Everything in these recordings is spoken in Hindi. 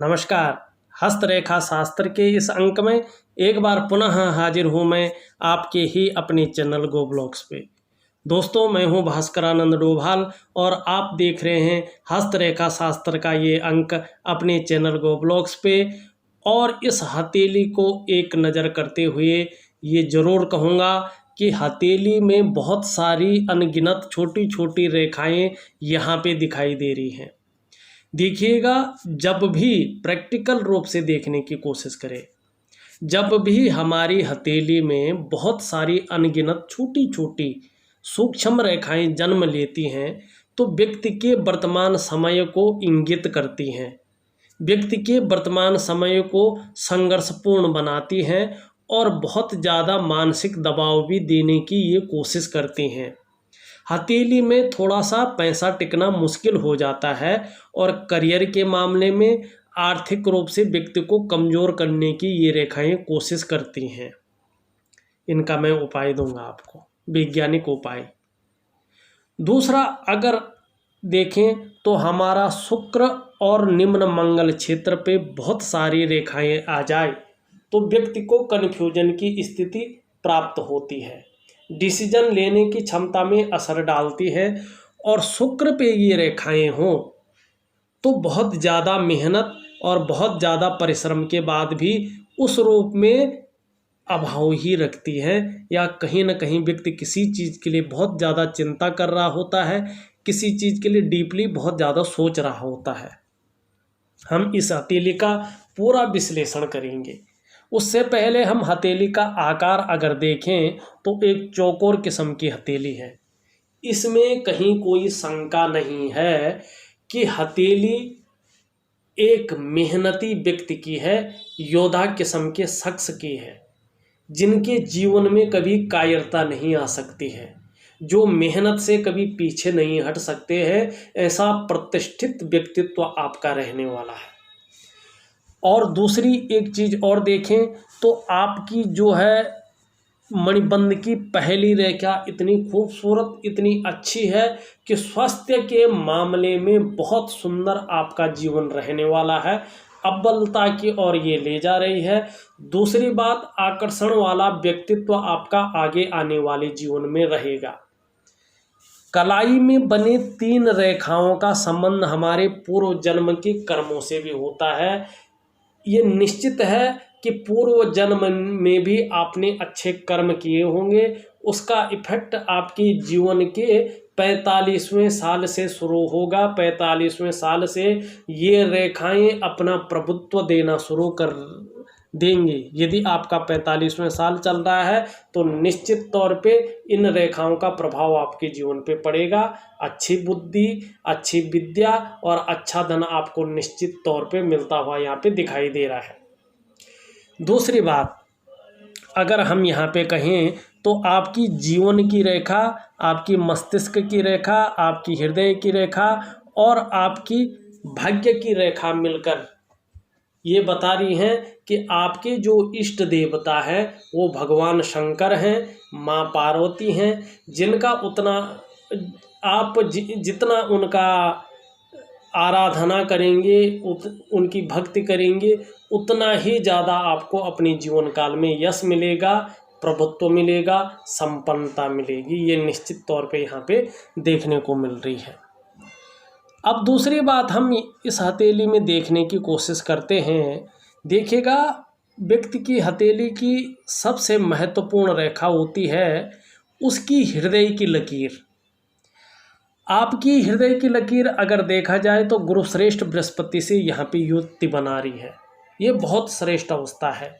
नमस्कार। हस्तरेखा शास्त्र के इस अंक में एक बार पुनः हाजिर हूँ मैं आपके ही अपने चैनल गो ब्लॉग्स पे। दोस्तों, मैं हूँ भास्करानंद डोभाल और आप देख रहे हैं हस्तरेखा शास्त्र का ये अंक अपने चैनल गो ब्लॉग्स पे। और इस हथेली को एक नज़र करते हुए ये ज़रूर कहूँगा कि हथेली में बहुत सारी अनगिनत छोटी छोटी रेखाएं यहाँ पे दिखाई दे रही हैं। देखिएगा, जब भी प्रैक्टिकल रूप से देखने की कोशिश करें, जब भी हमारी हथेली में बहुत सारी अनगिनत छोटी छोटी सूक्ष्म रेखाएं जन्म लेती हैं तो व्यक्ति के वर्तमान समय को इंगित करती हैं, व्यक्ति के वर्तमान समय को संघर्षपूर्ण बनाती हैं और बहुत ज़्यादा मानसिक दबाव भी देने की ये कोशिश करती हैं। हथेली में थोड़ा सा पैसा टिकना मुश्किल हो जाता है और करियर के मामले में आर्थिक रूप से व्यक्ति को कमज़ोर करने की ये रेखाएं कोशिश करती हैं। इनका मैं उपाय दूंगा आपको, वैज्ञानिक उपाय। दूसरा, अगर देखें तो हमारा शुक्र और निम्न मंगल क्षेत्र पे बहुत सारी रेखाएं आ जाए तो व्यक्ति को कन्फ्यूजन की स्थिति प्राप्त होती है, डिसीजन लेने की क्षमता में असर डालती है। और शुक्र पे ये रेखाएं हों तो बहुत ज़्यादा मेहनत और बहुत ज़्यादा परिश्रम के बाद भी उस रूप में अभाव ही रखती है, या कहीं ना कहीं व्यक्ति किसी चीज़ के लिए बहुत ज़्यादा चिंता कर रहा होता है, किसी चीज़ के लिए डीपली बहुत ज़्यादा सोच रहा होता है। हम इस हथेली का पूरा विश्लेषण करेंगे। उससे पहले हम हथेली का आकार अगर देखें तो एक चौकोर किस्म की हथेली है। इसमें कहीं कोई शंका नहीं है कि हथेली एक मेहनती व्यक्ति की है, योद्धा किस्म के शख्स की है, जिनके जीवन में कभी कायरता नहीं आ सकती है, जो मेहनत से कभी पीछे नहीं हट सकते हैं। ऐसा प्रतिष्ठित व्यक्तित्व आपका रहने वाला है। और दूसरी एक चीज़ और देखें तो आपकी जो है मणिबंध की पहली रेखा इतनी खूबसूरत, इतनी अच्छी है कि स्वास्थ्य के मामले में बहुत सुंदर आपका जीवन रहने वाला है, अव्वलता की ओर ये ले जा रही है। दूसरी बात, आकर्षण वाला व्यक्तित्व आपका आगे आने वाले जीवन में रहेगा। कलाई में बने 3 रेखाओं का संबंध हमारे पूर्व जन्म के कर्मों से भी होता है। ये निश्चित है कि पूर्व जन्म में भी आपने अच्छे कर्म किए होंगे, उसका इफेक्ट आपके जीवन के 45वें साल से शुरू होगा। 45वें साल से ये रेखाएं अपना प्रभुत्व देना शुरू कर देंगे। यदि आपका 45वें साल चल रहा है तो निश्चित तौर पे इन रेखाओं का प्रभाव आपके जीवन पे पड़ेगा। अच्छी बुद्धि, अच्छी विद्या और अच्छा धन आपको निश्चित तौर पे मिलता हुआ यहाँ पे दिखाई दे रहा है। दूसरी बात, अगर हम यहाँ पे कहें तो आपकी जीवन की रेखा, आपकी मस्तिष्क की रेखा, आपकी हृदय की रेखा और आपकी भाग्य की रेखा मिलकर ये बता रही हैं कि आपके जो इष्ट देवता हैं वो भगवान शंकर हैं, माँ पार्वती हैं, जिनका उतना आप जितना उनका आराधना करेंगे, उनकी भक्ति करेंगे, उतना ही ज़्यादा आपको अपने जीवन काल में यश मिलेगा, प्रभुत्व मिलेगा, संपन्नता मिलेगी। ये निश्चित तौर पे यहाँ पे देखने को मिल रही है। अब दूसरी बात हम इस हथेली में देखने की कोशिश करते हैं। देखिएगा, व्यक्ति की हथेली की सबसे महत्वपूर्ण रेखा होती है उसकी हृदय की लकीर। आपकी हृदय की लकीर अगर देखा जाए तो गुरुश्रेष्ठ बृहस्पति से यहाँ पे युति बना रही है। ये बहुत श्रेष्ठ अवस्था है।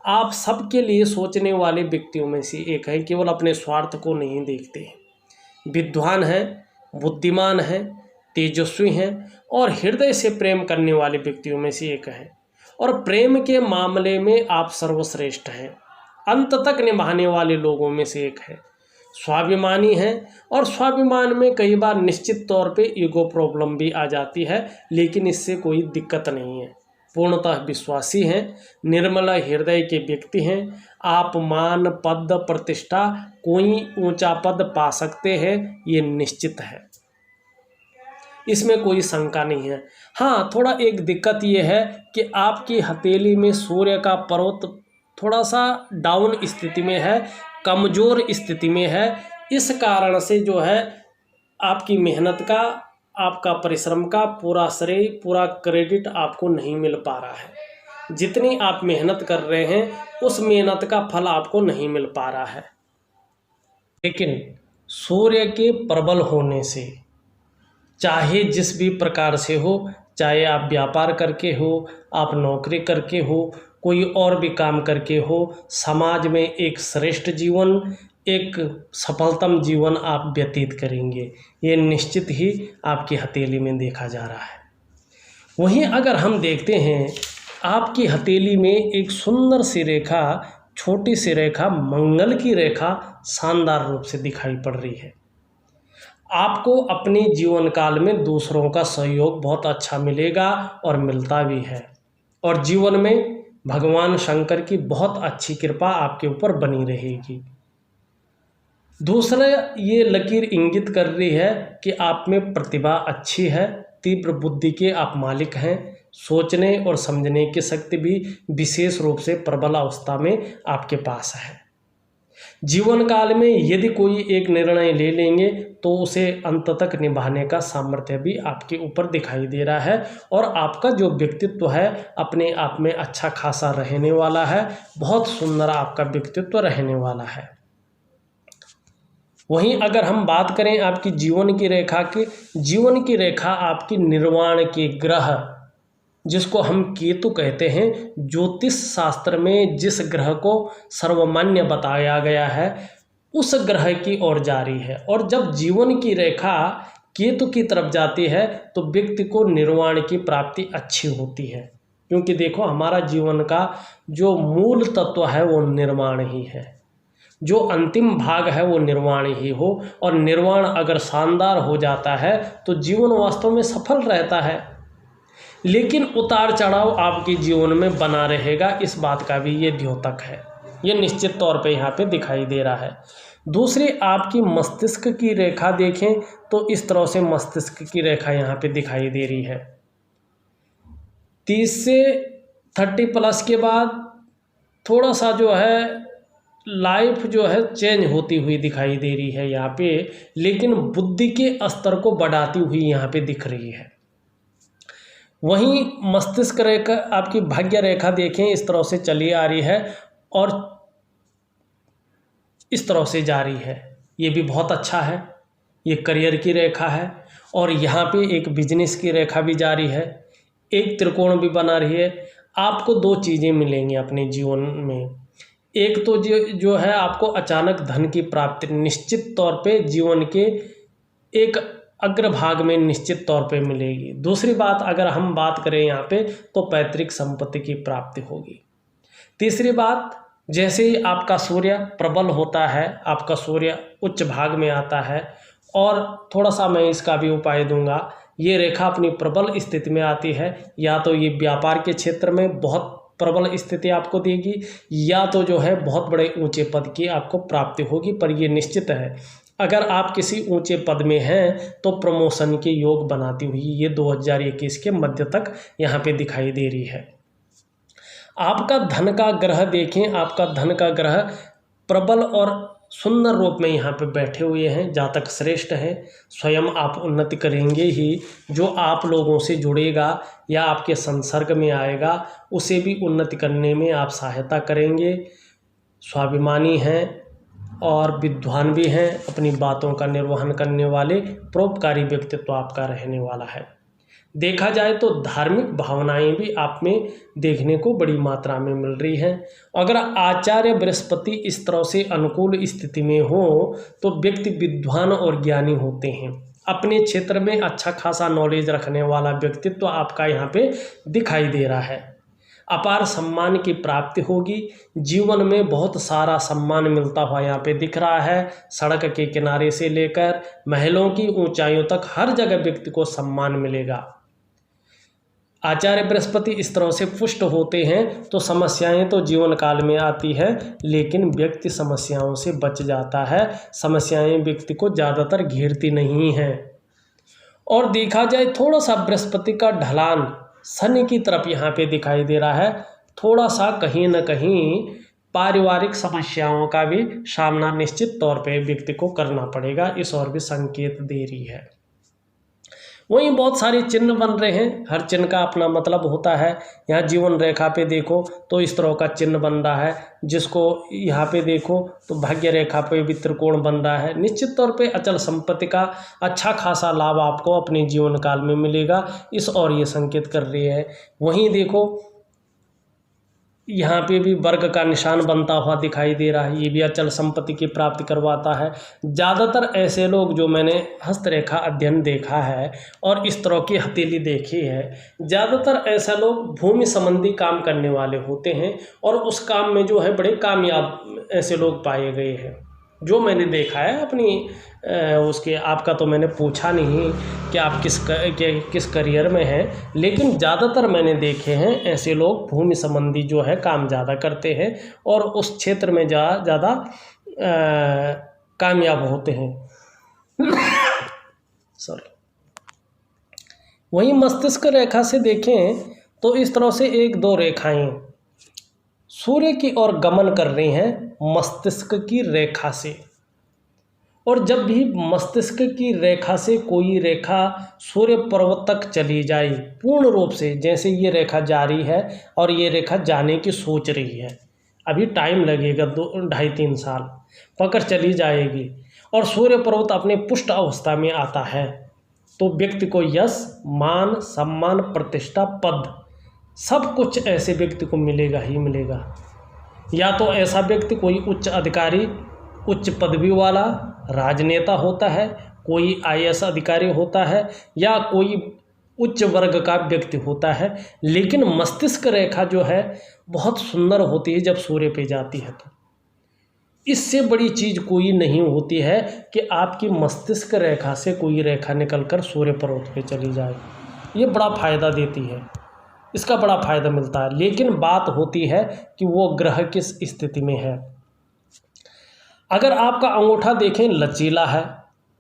आप सबके लिए सोचने वाले व्यक्तियों में से एक है, केवल अपने स्वार्थ को नहीं देखते हैं। विद्वान हैं, बुद्धिमान हैं, तेजस्वी हैं और हृदय से प्रेम करने वाले व्यक्तियों में से एक है। और प्रेम के मामले में आप सर्वश्रेष्ठ हैं, अंत तक निभाने वाले लोगों में से एक है। स्वाभिमानी हैं और स्वाभिमान में कई बार निश्चित तौर पे ईगो प्रॉब्लम भी आ जाती है, लेकिन इससे कोई दिक्कत नहीं है। पूर्णतः विश्वासी हैं, निर्मल हृदय के व्यक्ति हैं। आप मान, पद, प्रतिष्ठा, कोई ऊंचा पद पा सकते हैं, ये निश्चित है। इसमें कोई शंका नहीं है। हाँ, थोड़ा एक दिक्कत ये है कि आपकी हथेली में सूर्य का पर्वत थोड़ा सा डाउन स्थिति में है, कमज़ोर स्थिति में है। इस कारण से जो है आपकी मेहनत का, आपका परिश्रम का पूरा श्रेय, पूरा क्रेडिट आपको नहीं मिल पा रहा है। जितनी आप मेहनत कर रहे हैं उस मेहनत का फल आपको नहीं मिल पा रहा है। लेकिन सूर्य के प्रबल होने से, चाहे जिस भी प्रकार से हो, चाहे आप व्यापार करके हो, आप नौकरी करके हो, कोई और भी काम करके हो, समाज में एक श्रेष्ठ जीवन, एक सफलतम जीवन आप व्यतीत करेंगे। ये निश्चित ही आपकी हथेली में देखा जा रहा है। वहीं अगर हम देखते हैं आपकी हथेली में एक सुंदर सी रेखा, छोटी सी रेखा, मंगल की रेखा शानदार रूप से दिखाई पड़ रही है। आपको अपने जीवन काल में दूसरों का सहयोग बहुत अच्छा मिलेगा और मिलता भी है, और जीवन में भगवान शंकर की बहुत अच्छी कृपा आपके ऊपर बनी रहेगी। दूसरा, ये लकीर इंगित कर रही है कि आप में प्रतिभा अच्छी है, तीव्र बुद्धि के आप मालिक हैं, सोचने और समझने की शक्ति भी विशेष रूप से प्रबल अवस्था में आपके पास है। जीवन काल में यदि कोई एक निर्णय ले लेंगे तो उसे अंत तक निभाने का सामर्थ्य भी आपके ऊपर दिखाई दे रहा है, और आपका जो व्यक्तित्व है अपने आप में अच्छा खासा रहने वाला है, बहुत सुंदर आपका व्यक्तित्व रहने वाला है। वहीं अगर हम बात करें आपकी जीवन की रेखा की, जीवन की रेखा आपकी निर्वाण के ग्रह, जिसको हम केतु कहते हैं, ज्योतिष शास्त्र में जिस ग्रह को सर्वमान्य बताया गया है उस ग्रह की ओर जा रही है। और जब जीवन की रेखा केतु की तरफ जाती है तो व्यक्ति को निर्वाण की प्राप्ति अच्छी होती है, क्योंकि देखो हमारा जीवन का जो मूल तत्व है वो निर्वाण ही है, जो अंतिम भाग है वो निर्वाण ही हो, और निर्वाण अगर शानदार हो जाता है तो जीवन वास्तव में सफल रहता है। लेकिन उतार चढ़ाव आपके जीवन में बना रहेगा, इस बात का भी ये द्योतक है, ये निश्चित तौर पे यहाँ पे दिखाई दे रहा है। दूसरी, आपकी मस्तिष्क की रेखा देखें तो इस तरह से मस्तिष्क की रेखा यहाँ पे दिखाई दे रही है। 30 से 30+ के बाद थोड़ा सा जो है लाइफ जो है चेंज होती हुई दिखाई दे रही है यहाँ पे, लेकिन बुद्धि के स्तर को बढ़ाती हुई यहाँ पे दिख रही है। वहीं मस्तिष्क रेखा, आपकी भाग्य रेखा देखें, इस तरह से चली आ रही है और इस तरह से जा रही है, ये भी बहुत अच्छा है, ये करियर की रेखा है। और यहाँ पे एक बिजनेस की रेखा भी जा रही है, एक त्रिकोण भी बना रही है। आपको 2 चीज़ें मिलेंगी अपने जीवन में। एक तो जो है आपको अचानक धन की प्राप्ति निश्चित तौर पे जीवन के एक अग्रभाग में निश्चित तौर पे मिलेगी। दूसरी बात, अगर हम बात करें यहाँ पे, तो पैतृक संपत्ति की प्राप्ति होगी। तीसरी बात, जैसे ही आपका सूर्य प्रबल होता है, आपका सूर्य उच्च भाग में आता है, और थोड़ा सा मैं इसका भी उपाय दूंगा, ये रेखा अपनी प्रबल स्थिति में आती है, या तो ये व्यापार के क्षेत्र में बहुत प्रबल स्थिति आपको देगी, या तो जो है बहुत बड़े ऊंचे पद की आपको प्राप्ति होगी। पर ये निश्चित है, अगर आप किसी ऊंचे पद में हैं तो प्रमोशन के योग बनाती हुई ये 2021 के मध्य तक यहाँ पे दिखाई दे रही है। आपका धन का ग्रह देखें, आपका धन का ग्रह प्रबल और सुंदर रूप में यहाँ पे बैठे हुए हैं, जातक श्रेष्ठ है, स्वयं आप उन्नति करेंगे ही, जो आप लोगों से जुड़ेगा या आपके संसर्ग में आएगा उसे भी उन्नति करने में आप सहायता करेंगे। स्वाभिमानी हैं और विद्वान भी हैं, अपनी बातों का निर्वहन करने वाले परोपकारी व्यक्तित्व आपका रहने वाला है। देखा जाए तो धार्मिक भावनाएं भी आप में देखने को बड़ी मात्रा में मिल रही हैं। अगर आचार्य बृहस्पति इस तरह से अनुकूल स्थिति में हो तो व्यक्ति विद्वान और ज्ञानी होते हैं, अपने क्षेत्र में अच्छा खासा नॉलेज रखने वाला व्यक्तित्व आपका यहाँ पे दिखाई दे रहा है। अपार सम्मान की प्राप्ति होगी, जीवन में बहुत सारा सम्मान मिलता हुआ यहाँ पे दिख रहा है। सड़क के किनारे से लेकर महलों की ऊंचाइयों तक हर जगह व्यक्ति को सम्मान मिलेगा। आचार्य बृहस्पति इस तरह से पुष्ट होते हैं तो समस्याएं तो जीवन काल में आती है, लेकिन व्यक्ति समस्याओं से बच जाता है। समस्याएं व्यक्ति को ज़्यादातर घेरती नहीं हैं। और देखा जाए थोड़ा सा बृहस्पति का ढलान शनि की तरफ यहाँ पे दिखाई दे रहा है। थोड़ा सा कहीं ना कहीं पारिवारिक समस्याओं का भी सामना निश्चित तौर पे व्यक्ति को करना पड़ेगा, इस ओर भी संकेत दे रही है। वहीं बहुत सारे चिन्ह बन रहे हैं, हर चिन्ह का अपना मतलब होता है। यहाँ जीवन रेखा पे देखो तो इस तरह का चिन्ह बन रहा है, जिसको यहाँ पे देखो तो भाग्य रेखा पे भी त्रिकोण बन रहा है। निश्चित तौर पे अचल संपत्ति का अच्छा खासा लाभ आपको अपने जीवन काल में मिलेगा, इस और ये संकेत कर रही है। वहीं देखो यहाँ पे भी वर्ग का निशान बनता हुआ दिखाई दे रहा है, ये भी अचल संपत्ति की प्राप्ति करवाता है। ज़्यादातर ऐसे लोग जो मैंने हस्तरेखा अध्ययन देखा है और इस तरह की हथेली देखी है, ज़्यादातर ऐसे लोग भूमि संबंधी काम करने वाले होते हैं और उस काम में जो है बड़े कामयाब ऐसे लोग पाए गए हैं, जो मैंने देखा है अपनी उसके। आपका तो मैंने पूछा नहीं कि आप किस करियर में हैं, लेकिन ज़्यादातर मैंने देखे हैं ऐसे लोग भूमि संबंधी जो है काम ज़्यादा करते हैं और उस क्षेत्र में ज़्यादा कामयाब होते हैं। सॉरी। वहीं मस्तिष्क रेखा से देखें तो इस तरह से एक दो रेखाएं सूर्य की ओर गमन कर रही हैं मस्तिष्क की रेखा से। और जब भी मस्तिष्क की रेखा से कोई रेखा सूर्य पर्वत तक चली जाए पूर्ण रूप से, जैसे ये रेखा जा रही है और ये रेखा जाने की सोच रही है, अभी टाइम लगेगा 2-2.5-3 साल, पकड़ चली जाएगी और सूर्य पर्वत अपने पुष्ट अवस्था में आता है, तो व्यक्ति को यश, मान, सम्मान, प्रतिष्ठा, पद सब कुछ ऐसे व्यक्ति को मिलेगा ही मिलेगा। या तो ऐसा व्यक्ति कोई उच्च अधिकारी, उच्च पदवी वाला राजनेता होता है, कोई IAS अधिकारी होता है, या कोई उच्च वर्ग का व्यक्ति होता है। लेकिन मस्तिष्क रेखा जो है बहुत सुंदर होती है जब सूर्य पे जाती है, तो इससे बड़ी चीज़ कोई नहीं होती है कि आपकी मस्तिष्क रेखा से कोई रेखा निकलकर सूर्य पर्वत पे चली जाए। ये बड़ा फ़ायदा देती है, इसका बड़ा फ़ायदा मिलता है। लेकिन बात होती है कि वो ग्रह किस स्थिति में है। अगर आपका अंगूठा देखें लचीला है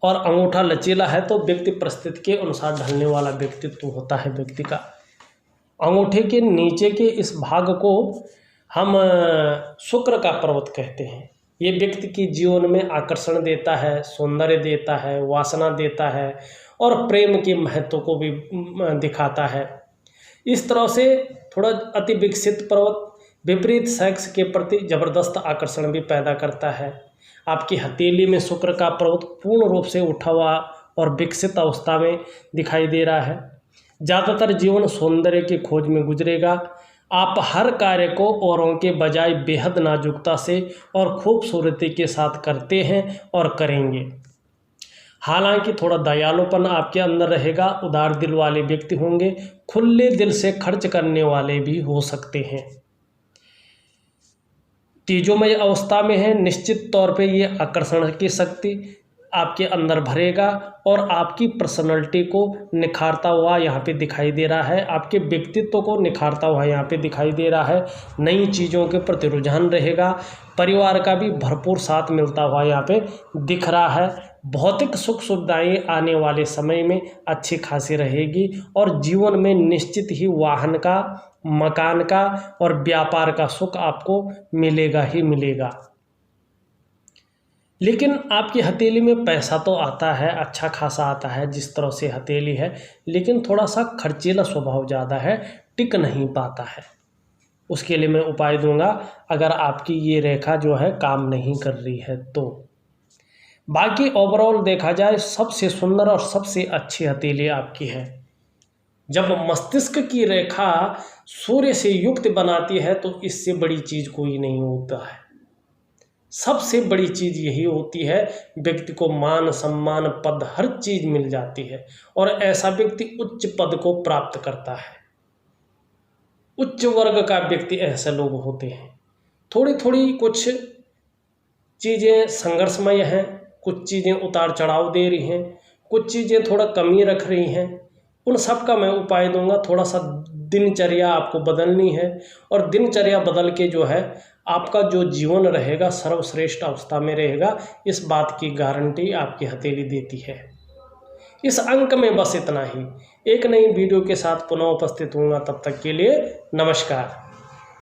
और अंगूठा लचीला है तो व्यक्ति परिस्थिति के अनुसार ढलने वाला व्यक्तित्व होता है व्यक्ति का। अंगूठे के नीचे के इस भाग को हम शुक्र का पर्वत कहते हैं। ये व्यक्ति के जीवन में आकर्षण देता है, सौंदर्य देता है, वासना देता है और प्रेम के महत्व को भी दिखाता है। इस तरह से थोड़ा अति विकसित पर्वत विपरीत सेक्स के प्रति ज़बरदस्त आकर्षण भी पैदा करता है। आपकी हथेली में शुक्र का पर्वत पूर्ण रूप से उठा हुआ और विकसित अवस्था में दिखाई दे रहा है। ज़्यादातर जीवन सौंदर्य की खोज में गुजरेगा। आप हर कार्य को औरों के बजाय बेहद नाजुकता से और खूबसूरती के साथ करते हैं और करेंगे। हालांकि थोड़ा दयालुपन आपके अंदर रहेगा, उदार दिल वाले व्यक्ति होंगे, खुले दिल से खर्च करने वाले भी हो सकते हैं। तेजोमय अवस्था में है, निश्चित तौर पे ये आकर्षण की शक्ति आपके अंदर भरेगा और आपकी पर्सनैलिटी को निखारता हुआ यहाँ पे दिखाई दे रहा है, आपके व्यक्तित्व को निखारता हुआ यहाँ पे दिखाई दे रहा है। नई चीज़ों के प्रति रुझान रहेगा, परिवार का भी भरपूर साथ मिलता हुआ यहाँ पे दिख रहा है। भौतिक सुख सुविधाएँ आने वाले समय में अच्छी खासी रहेगी और जीवन में निश्चित ही वाहन का, मकान का और व्यापार का सुख आपको मिलेगा ही मिलेगा। लेकिन आपकी हथेली में पैसा तो आता है, अच्छा खासा आता है जिस तरह से हथेली है, लेकिन थोड़ा सा खर्चीला स्वभाव ज़्यादा है, टिक नहीं पाता है। उसके लिए मैं उपाय दूंगा अगर आपकी ये रेखा जो है काम नहीं कर रही है तो। बाकी ओवरऑल देखा जाए सबसे सुंदर और सबसे अच्छी हथेली आपकी है। जब मस्तिष्क की रेखा सूर्य से युक्त बनाती है तो इससे बड़ी चीज़ कोई नहीं होता है। सबसे बड़ी चीज़ यही होती है, व्यक्ति को मान, सम्मान, पद हर चीज़ मिल जाती है और ऐसा व्यक्ति उच्च पद को प्राप्त करता है। उच्च वर्ग का व्यक्ति ऐसे लोग होते हैं। थोड़ी थोड़ी कुछ चीज़ें संघर्षमय हैं, कुछ चीज़ें उतार चढ़ाव दे रही हैं, कुछ चीज़ें थोड़ा कमी रख रही हैं, उन सब का मैं उपाय दूंगा। थोड़ा सा दिनचर्या आपको बदलनी है और दिनचर्या बदल के जो है आपका जो जीवन रहेगा सर्वश्रेष्ठ अवस्था में रहेगा, इस बात की गारंटी आपकी हथेली देती है। इस अंक में बस इतना ही। एक नई वीडियो के साथ पुनः उपस्थित होऊंगा, तब तक के लिए नमस्कार।